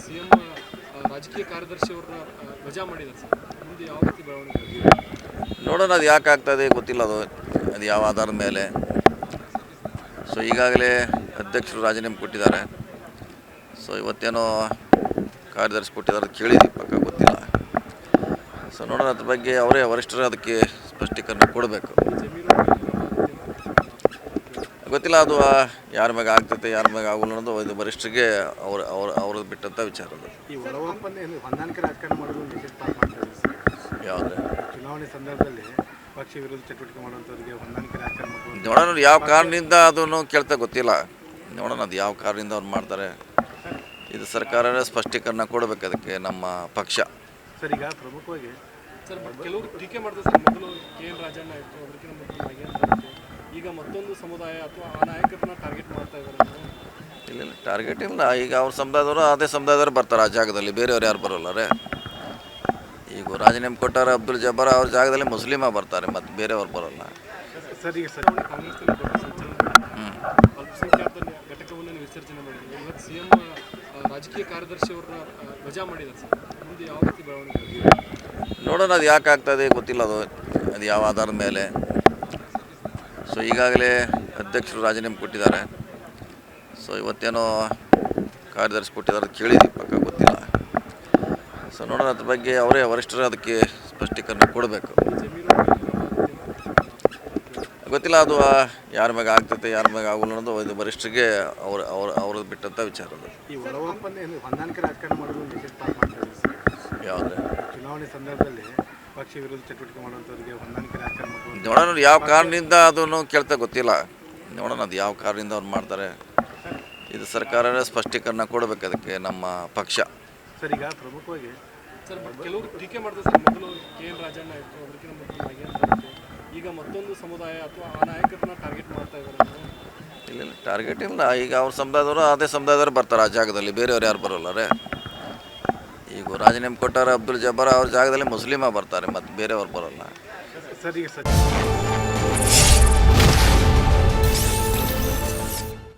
CM ರಾಜಕೀಯ ಕಾರ್ಯದರ್ಶಿಯವ್ರನ್ನ ವಜಾ ಮಾಡಿದ್ದಾರೆ ಸರ್. ಮುಂದೆ ಯಾವ ರೀತಿ ಬೆಳವಣಿಗೆ ನೋಡೋಣ, ಅದು ಯಾಕೆ ಆಗ್ತದೆ ಗೊತ್ತಿಲ್ಲ. ಅದು ಯಾವ ಆಧಾರದ ಮೇಲೆ. ಸೊ ಈಗಾಗಲೇ ಅಧ್ಯಕ್ಷರು ರಾಜೀನಾಮೆ ಕೊಟ್ಟಿದ್ದಾರೆ. ಸೊ ಇವತ್ತೇನೋ ಕಾರ್ಯದರ್ಶಿ ಕೊಟ್ಟಿದ್ದಾರೆ, ಕೇಳಿದ್ವಿ, ಪಕ್ಕ ಗೊತ್ತಿಲ್ಲ. ಸೊ ನೋಡೋಣ, ಅದ್ರ ಬಗ್ಗೆ ಅವರೇ ವರಿಷ್ಠರು ಅದಕ್ಕೆ ಸ್ಪಷ್ಟೀಕರಣ ಕೊಡಬೇಕು. ಗೊತ್ತಿಲ್ಲ, ಅದು ಯಾರ ಮ್ಯಾಗ ಆಗ್ತೈತೆ ಯಾರ ಮ್ಯಾಗ ಆಗೋಲ್ಲ ಅನ್ನೋದು ಇದು ವರಿಷ್ಠರಿಗೆ ಅವ್ರದ್ದು ಬಿಟ್ಟಂಥ ವಿಚಾರ. ಅದು ಯಾವುದು ಚುನಾವಣೆ ಸಂದರ್ಭದಲ್ಲಿ ಪಕ್ಷ ವಿರೋಧ ಚಟುವಟಿಕೆ ಮಾಡುವಂಥವ್ರಿಗೆ ಹೊಂದಾಣಿಕೆ ರಾಜಕಾರಣ ನೋಡೋಣ, ಯಾವ ಕಾರಣದಿಂದ ಅದನ್ನು ಕೇಳ್ತಾ ಗೊತ್ತಿಲ್ಲ. ನೋಡೋಣ, ಅದು ಯಾವ ಕಾರಣದಿಂದ ಅವ್ರು ಮಾಡ್ತಾರೆ. ಇದು ಸರ್ಕಾರವೇ ಸ್ಪಷ್ಟೀಕರಣ ಕೊಡಬೇಕು ಅದಕ್ಕೆ, ನಮ್ಮ ಪಕ್ಷ. ಸರ್, ಈಗ ಪ್ರಮುಖವಾಗಿ ಸರ್ ಕೆಲವರು ಟೀಕೆ ಮಾಡ್ತಾರೆ ಸರ್. ಮೊದಲು KN ರಾಜಣ್ಣ ಇತ್ತು, ಅದಕ್ಕಿಂತ ಮೊದಲು ನಾಗೇಂದ್ರ ಇತ್ತು. ಈಗ ಮತ್ತೊಂದು ಸಮುದಾಯ ಅಥವಾ ಆ ನಾಯಕರನ್ನ ಟಾರ್ಗೆಟ್ ಮಾಡ್ತಾ ಇದ್ದಾರೆ. ಇಲ್ಲ, ಟಾರ್ಗೆಟ್ ಇಲ್ಲ. ಈಗ ಅವ್ರ ಸಮುದಾಯದವರು ಅದೇ ಸಮುದಾಯದವರು ಬರ್ತಾರೆ ಆ ಜಾಗದಲ್ಲಿ, ಬೇರೆಯವ್ರು ಯಾರು ಬರೋಲ್ಲರೇ. ಈಗ ರಾಜೀನಾಮೆ ಕೊಟ್ಟಾರ ಅಬ್ದುಲ್ ಜಬ್ಬಾರ್, ಅವ್ರ ಜಾಗದಲ್ಲಿ ಮುಸ್ಲಿಮ ಬರ್ತಾರೆ, ಮತ್ತು ಬೇರೆಯವ್ರು ಬರೋಲ್ಲ. ಸರ್, ಈಗ ಕಾಂಗ್ರೆಸ್ನಲ್ಲಿ ದೊಡ್ಡ ಸಂಚಲನ, ಅಲ್ಪಸಂಖ್ಯಾತ ಘಟಕವನ್ನು ವಿಸರ್ಜನೆ ಮಾಡಿದ್ರು. ಇವತ್ತು ಸಿಎಂ ರಾಜಕೀಯ ಕಾರ್ಯದರ್ಶಿಯವ್ರನ್ನ ವಜಾ ಮಾಡಿದ್ದಾರೆ ಸರ್. ಮುಂದೆ ಯಾವ ರೀತಿ ಬೆಳವಣಿಗೆ ನೋಡೋಣ, ಅದು ಯಾಕೆ ಆಗ್ತದೆ ಗೊತ್ತಿಲ್ಲ. ಅದು ಯಾವ ಆಧಾರದ ಮೇಲೆ. ಸೊ ಈಗಾಗಲೇ ಅಧ್ಯಕ್ಷರು ರಾಜೀನಾಮೆ ಕೊಟ್ಟಿದ್ದಾರೆ. ಸೊ ಇವತ್ತೇನೋ ಕಾರ್ಯದರ್ಶಿ ಕೊಟ್ಟಿದ್ದಾರೆ, ಕೇಳಿದ್ವಿ, ಪಕ್ಕ ಗೊತ್ತಿಲ್ಲ. ಸೊ ನೋಡೋಣ, ಅದ್ರ ಬಗ್ಗೆ ಅವರೇ ವರಿಷ್ಠರು ಅದಕ್ಕೆ ಸ್ಪಷ್ಟೀಕರಣ ಕೊಡಬೇಕು. ಗೊತ್ತಿಲ್ಲ, ಅದು ಯಾರ ಮ್ಯಾಗ ಆಗ್ತೈತೆ ಯಾರ ಮ್ಯಾಗ ಆಗೋಲ್ಲ ಅನ್ನೋದು ಇದು ವರಿಷ್ಠರಿಗೆ ಅವ್ರದ್ದು ಬಿಟ್ಟಂಥ ವಿಚಾರ. ಅದು ಹೊಂದಾಣಿಕೆ ರಾಜಕಾರಣ ಮಾಡೋದು ಯಾವುದು ಚುನಾವಣೆ ಸಂದರ್ಭದಲ್ಲಿ ಪಕ್ಷ ವಿರೋಧ ಚಟುವಟಿಕೆ ಮಾಡುವಂಥವ್ರಿಗೆ ಹೊಂದಾಣಿಕೆ ರಾಜಕಾರಣ ನೋಡೋಣ, ಯಾವ ಕಾರಣದಿಂದ ಅದನ್ನು ಕೇಳ್ತಾ ಗೊತ್ತಿಲ್ಲ. ನೋಡೋಣ, ಅದು ಯಾವ ಕಾರಣದಿಂದ ಅವ್ರು ಮಾಡ್ತಾರೆ. ಇದು ಸರ್ಕಾರವೇ ಸ್ಪಷ್ಟೀಕರಣ ಕೊಡಬೇಕು ಅದಕ್ಕೆ, ನಮ್ಮ ಪಕ್ಷ. ಸರ್, ಈಗ ಪ್ರಮುಖವಾಗಿ ಸರ್ ಕೆಲವರು ಟೀಕೆ ಮಾಡ್ತಾರೆ ಸರ್. ಮೊದಲು KN ರಾಜಣ್ಣ ಇತ್ತು, ಅದಕ್ಕಿಂತ ಮೊದಲು ನಾಗೇಂದ್ರ ಇತ್ತು. ಈಗ ಮತ್ತೊಂದು ಸಮುದಾಯ ಅಥವಾ ಆ ನಾಯಕರನ್ನ ಟಾರ್ಗೆಟ್ ಮಾಡ್ತಾ ಇದ್ದಾರೆ. ಇಲ್ಲ, ಟಾರ್ಗೆಟ್ ಇಲ್ಲ. ಈಗ ಅವ್ರ ಸಮುದಾಯದವರು ಅದೇ ಸಮುದಾಯದವರು ಬರ್ತಾರೆ ಆ ಜಾಗದಲ್ಲಿ, ಬೇರೆಯವ್ರು ಯಾರು ಬರೋಲ್ಲರೇ. ಈಗ ರಾಜೀನಾಮೆ ಕೊಟ್ಟಾರ ಅಬ್ದುಲ್ ಜಬ್ಬಾರ್, ಅವ್ರ ಜಾಗದಲ್ಲಿ ಮುಸ್ಲಿಮ ಬರ್ತಾರೆ, ಮತ್ತು ಬೇರೆಯವ್ರು ಬರೋಲ್ಲ. ಸರ್, ಈಗ